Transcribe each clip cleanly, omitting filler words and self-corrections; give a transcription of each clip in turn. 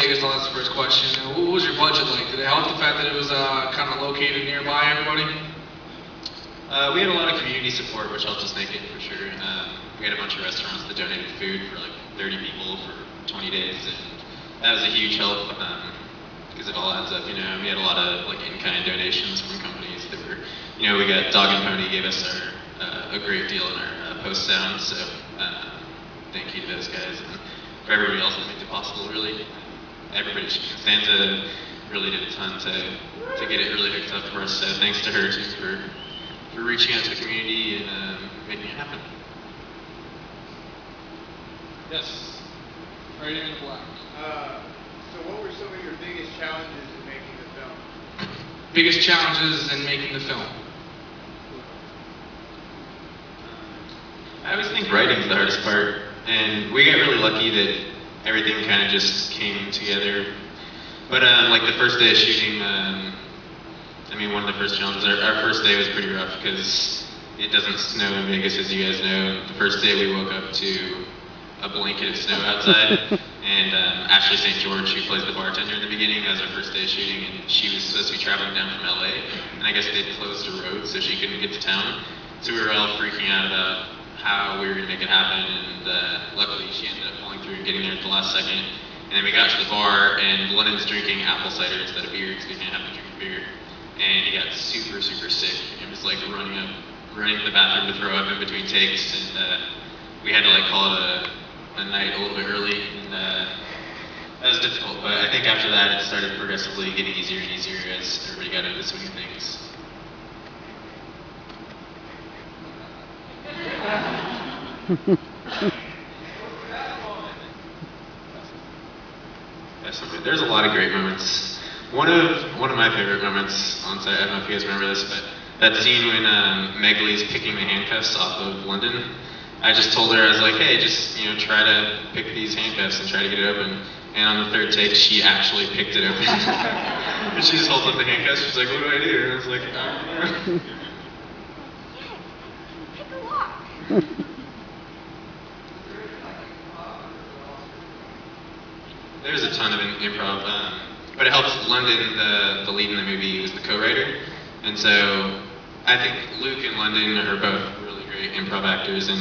Vegas, I'll ask the first question. What was your budget like? Did it help the fact that it was kind of located nearby everybody? We had a lot of community support, which helped us make it for sure. We had a bunch of restaurants that donated food for like 30 people for 20 days, and that was a huge help because it all adds up. We had a lot of like in-kind donations from companies that were, we got Dog and Pony gave us a great deal in our post sound, so thank you to those guys and for everybody else that made it possible. Really, everybody. Santa really did a ton to get it really hooked up for us. So thanks to her too for reaching out to the community and making it happen. Yes. Right in the black. So what were some of your biggest challenges in making the film? Biggest challenges in making the film? I always think writing's the hardest part, and we got really lucky that everything kind of just came together. But like the first day of shooting, one of the first challenges, our first day was pretty rough because it doesn't snow in Vegas, as you guys know. The first day we woke up to a blanket of snow outside, and Ashley St. George, who plays the bartender in the beginning, that was our first day of shooting, and she was supposed to be traveling down from LA, and I guess they'd closed a road so she couldn't get to town. So we were all freaking out about how we were going to make it happen, and luckily she ended up pulling through and getting there at the last second. And then we got to the bar, and London's drinking apple cider instead of beer because we can't have him drink beer. And he got super, super sick and was like running to the bathroom to throw up in between takes, and we had to like call it a night a little bit early, and that was difficult. But I think after that it started progressively getting easier and easier as everybody got into the swing of things. There's a lot of great moments. One of my favorite moments on set, I don't know if you guys remember this, but that scene when Megli's picking the handcuffs off of London. I just told her, I was like, hey, just try to pick these handcuffs and try to get it open. And on the third take, she actually picked it open. And she just holds up the handcuffs. She's like, what do I do? And I was like, Pick a lock. There's a ton of improv, but it helps. London, the lead in the movie, was the co-writer, and so I think Luke and London are both really great improv actors, and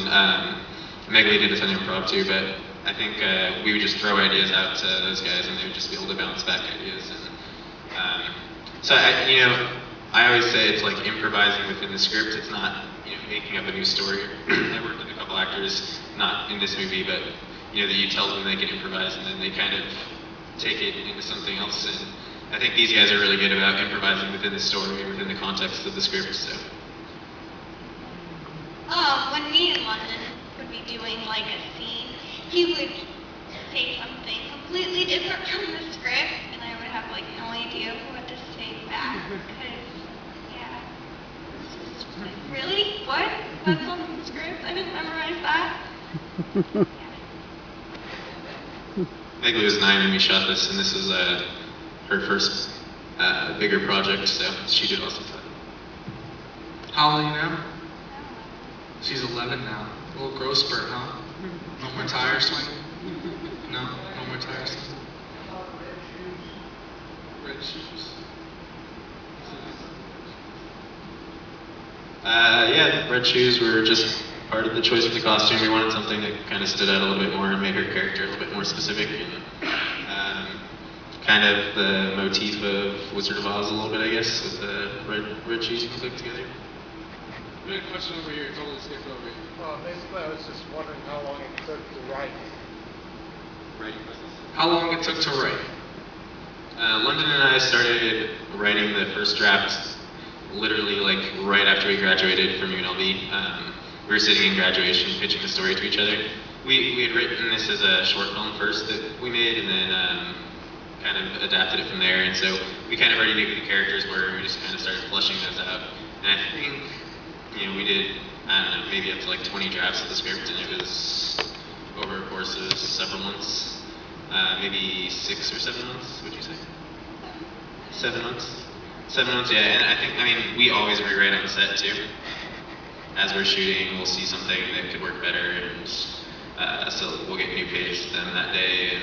Megli did a ton of improv too, but I think we would just throw ideas out to those guys, and they would just be able to bounce back ideas. And so I always say it's like improvising within the script. It's not making up a new story. I worked with a couple actors, not in this movie, but that you tell them they can improvise, and then they kind of take it into something else. And I think these guys are really good about improvising within the story and within the context of the script. So. When me and London would be doing like a scene, he would say something completely different from the script, and I would have like no idea what to say back. Because, yeah, it's just like, really? What? That's on the script? I didn't memorize that. Yeah. Megli was 9 when we shot this, and this is her first bigger project, so she did awesome. How old are you now? She's 11 now. A little growth spurt, huh? No more tire swing? No more tire swing. Red shoes. Yeah, red shoes were just part of the choice of the costume. We wanted something that kind of stood out a little bit more and made her character a little bit more specific, and kind of the motif of Wizard of Oz a little bit, I guess, with the red shoes you click together. We had a question over here. Totally skipped over here. Basically, I was just wondering how long it took to write. Writing process. How long it took to write? London and I started writing the first draft literally like right after we graduated from UNLV. We were sitting in graduation pitching the story to each other. We had written this as a short film first that we made, and then kind of adapted it from there. And so we kind of already knew who the characters were, and we just kind of started fleshing those out. And I think, we did, I don't know, maybe up to like 20 drafts of the script, and it was over a course of several months, maybe 6 or 7 months, would you say? 7 months? 7 months, yeah. And I think, we always rewrite on set too. As we're shooting, we'll see something that could work better, and so we'll get new pages to them that day, and